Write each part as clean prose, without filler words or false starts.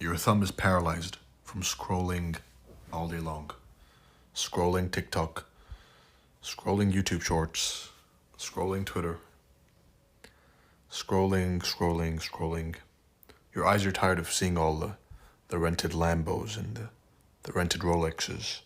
Your thumb is paralyzed from scrolling all day long. Scrolling TikTok, scrolling YouTube Shorts, scrolling Twitter, scrolling. Your eyes are tired of seeing all the rented Lambos and the rented Rolexes,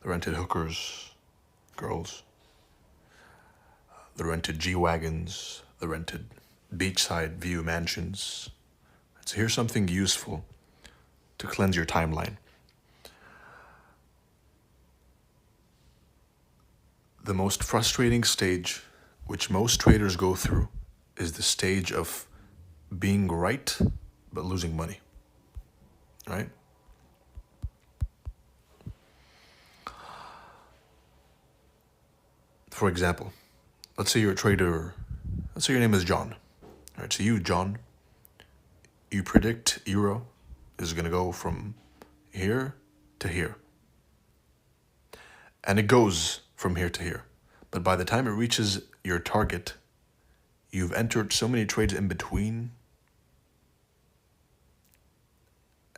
the rented hookers, girls, the rented G-Wagons, the rented beachside view mansions. So here's something useful to cleanse your timeline. The most frustrating stage, which most traders go through, is the stage of being right but losing money, right? For example, let's say you're a trader, let's say your name is John. All right, so you, John, you predict euro is going to go from here to here. And it goes from here to here. But by the time it reaches your target, you've entered so many trades in between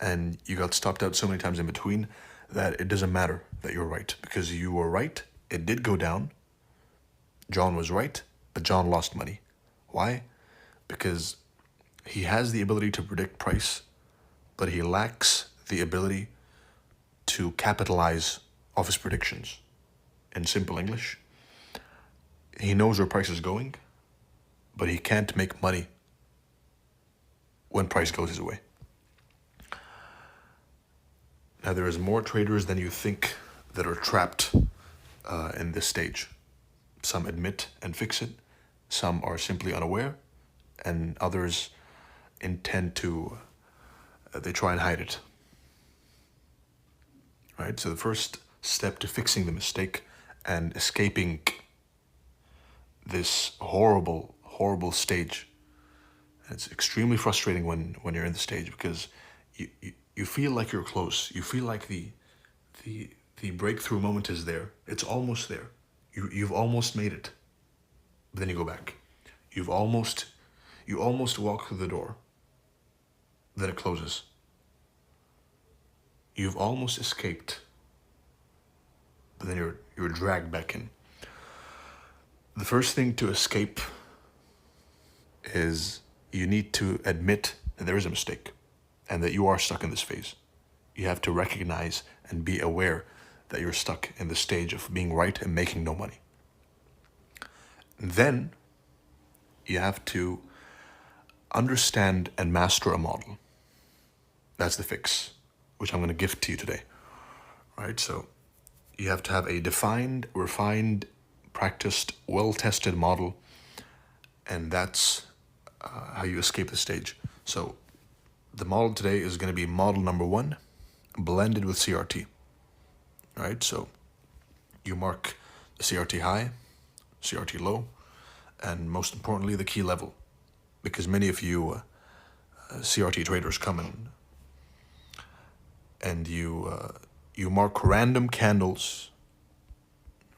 and you got stopped out so many times in between that it doesn't matter that you're right, because you were right. It did go down. John was right, but John lost money. Why? Because he has the ability to predict price, but he lacks the ability to capitalize off his predictions. In simple English, he knows where price is going, but he can't make money when price goes his way. Now, there is more traders than you think that are trapped in this stage. Some admit and fix it. Some are simply unaware, and others intend to, they try and hide it. Right? So the first step to fixing the mistake and escaping this horrible stage, and it's extremely frustrating when you're in the stage, because you feel like you're close. You feel like the breakthrough moment is there. It's almost there. You've almost made it. But then you go back. You almost walk through the door. Then it closes. You've almost escaped. But then you're dragged back in. The first thing to escape is you need to admit that there is a mistake and that you are stuck in this phase. You have to recognize and be aware that you're stuck in the stage of being right and making no money. Then you have to understand and master a model. That's the fix, which I'm going to gift to you today. Right? So you have to have a defined, refined, practiced, well-tested model, and that's how you escape the stage. So the model today is going to be model number 1, blended with CRT. Right? So you mark the CRT high, CRT low, and most importantly, the key level. Because many of you CRT traders come in and you mark random candles,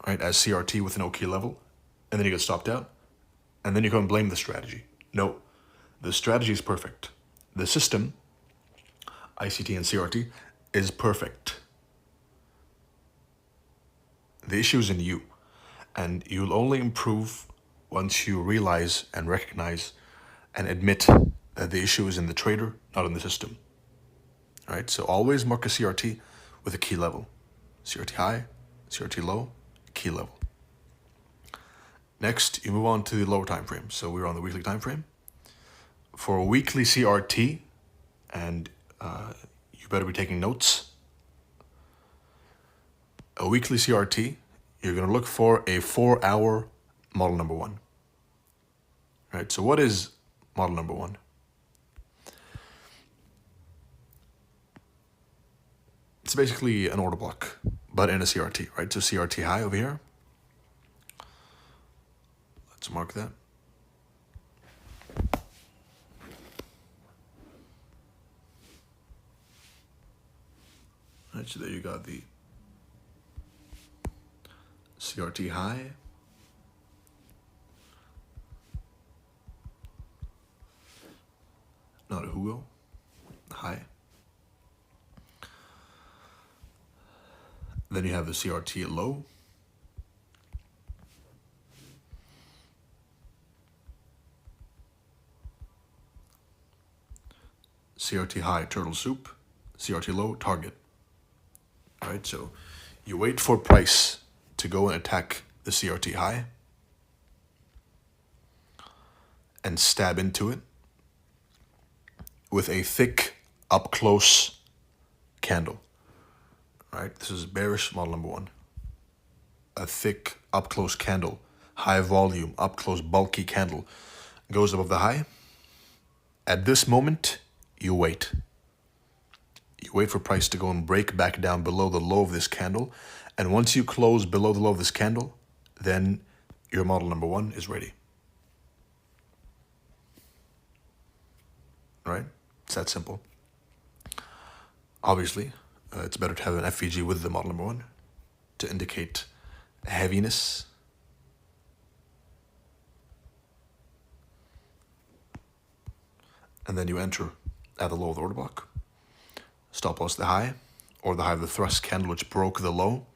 right, as CRT with no key level, and then you get stopped out, and then you come and blame the strategy. No, the strategy is perfect. The system, ICT and CRT, is perfect. The issue is in you, and you'll only improve once you realize and recognize and admit that the issue is in the trader, not in the system. All right, so always mark a CRT with a key level. CRT high, CRT low, key level. Next, you move on to the lower time frame. So we're on the weekly time frame. For a weekly CRT, and you better be taking notes, a weekly CRT, you're going to look for a 4-hour model number 1. Right, so what is model number 1? It's basically an order block, but in a CRT, right? So CRT high over here. Let's mark that. Right, so there you got the CRT high. Not a Hugo. High. Then you have the CRT low. CRT high, turtle soup. CRT low, target. All right, so you wait for price to go and attack the CRT high and stab into it with a thick, up-close candle. All right, this is bearish model number 1. A thick, up-close candle, high volume, up-close, bulky candle goes above the high. At this moment, you wait. You wait for price to go and break back down below the low of this candle. And once you close below the low of this candle, then your model number 1 is ready. Right? It's that simple. Obviously, it's better to have an FVG with the model number 1 to indicate heaviness. And then you enter at the low of the order block. Stop loss the high, or the high of the thrust candle which broke the low,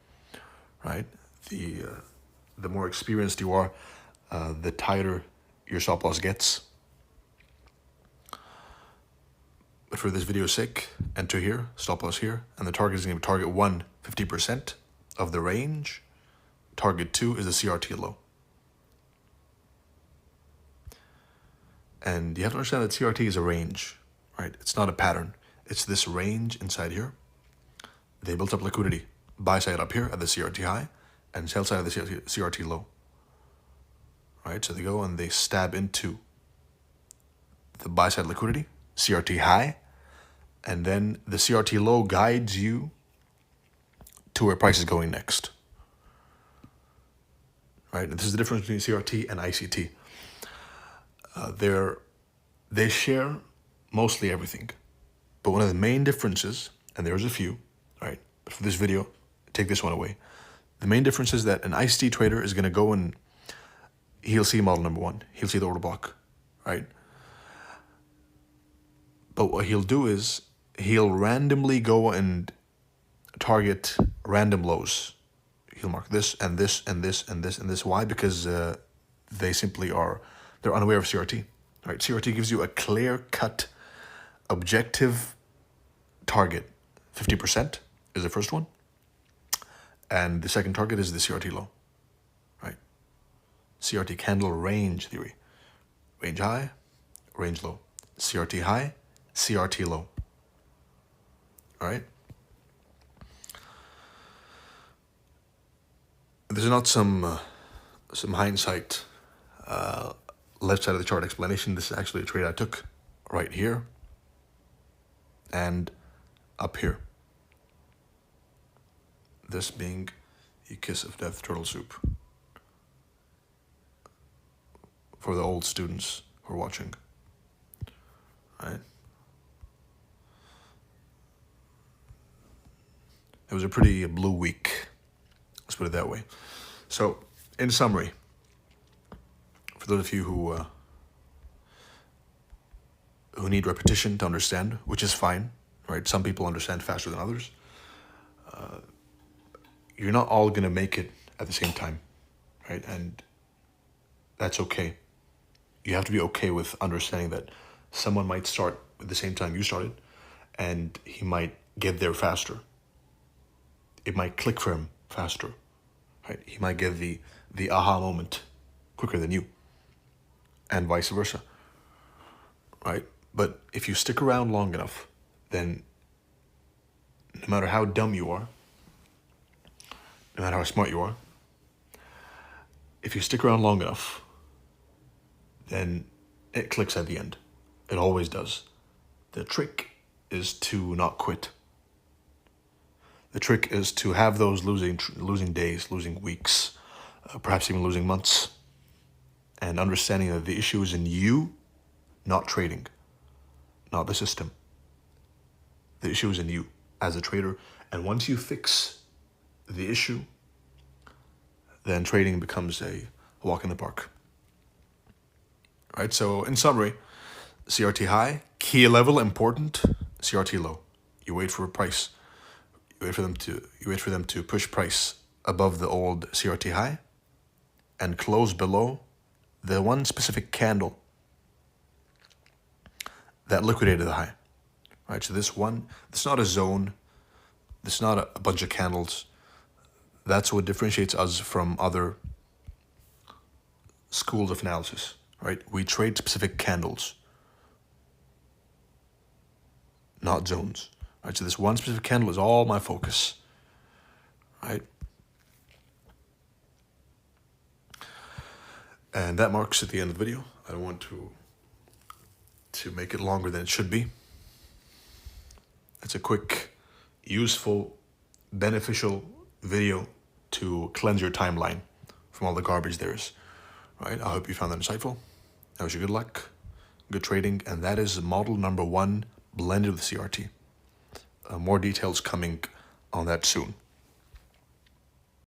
right? The more experienced you are, the tighter your stop loss gets. But for this video's sake, enter here, stop loss here, and the target is going to be target 1, 50% of the range. Target 2 is the CRT low. And you have to understand that CRT is a range, right? It's not a pattern. It's this range inside here. They built up liquidity. Buy side up here at the CRT high and sell side of the CRT low. Right? So they go and they stab into the buy side liquidity, CRT high, and then the CRT low guides you to where price is going next. Right? And this is the difference between CRT and ICT. They share mostly everything. But one of the main differences, and there's a few, right? But for this video, take this one away. The main difference is that an ICT trader is going to go and he'll see model number 1. He'll see the order block, right? But what he'll do is he'll randomly go and target random lows. He'll mark this and this and this and this and this. Why? Because they simply they're unaware of CRT, right? CRT gives you a clear-cut, objective target. 50% is the first one. And the second target is the CRT low, right? CRT candle range theory. Range high, range low. CRT high, CRT low. All right? There's not some hindsight left side of the chart explanation. This is actually a trade I took right here and up here. This being a kiss of death turtle soup for the old students who are watching. Right? It was a pretty blue week. Let's put it that way. So, in summary, for those of you who need repetition to understand, which is fine, right? Some people understand faster than others. You're not all going to make it at the same time, right? And that's okay. You have to be okay with understanding that someone might start at the same time you started, and he might get there faster. It might click for him faster, right? He might get the aha moment quicker than you, and vice versa, right? But if you stick around long enough, then no matter how dumb you are, no matter how smart you are, if you stick around long enough, then it clicks at the end. It always does. The trick is to not quit. The trick is to have those losing days, losing weeks, perhaps even losing months, and understanding that the issue is in you, not trading, not the system. The issue is in you as a trader, and once you fix the issue, then trading becomes a walk in the park. All right, so in summary, CRT high, key level important, CRT low. You wait for a price. You wait for them to push price above the old CRT high and close below the one specific candle that liquidated the high. Right? So this is not a zone. This is not a bunch of candles. That's what differentiates us from other schools of analysis, right? We trade specific candles, not zones, right? So this one specific candle is all my focus, right? And that marks at the end of the video. I don't want to make it longer than it should be. It's a quick, useful, beneficial video to cleanse your timeline from all the garbage there is, right? I hope you found that insightful. I wish you good luck, good trading, and that is model number 1 blended with CRT. More details coming on that soon.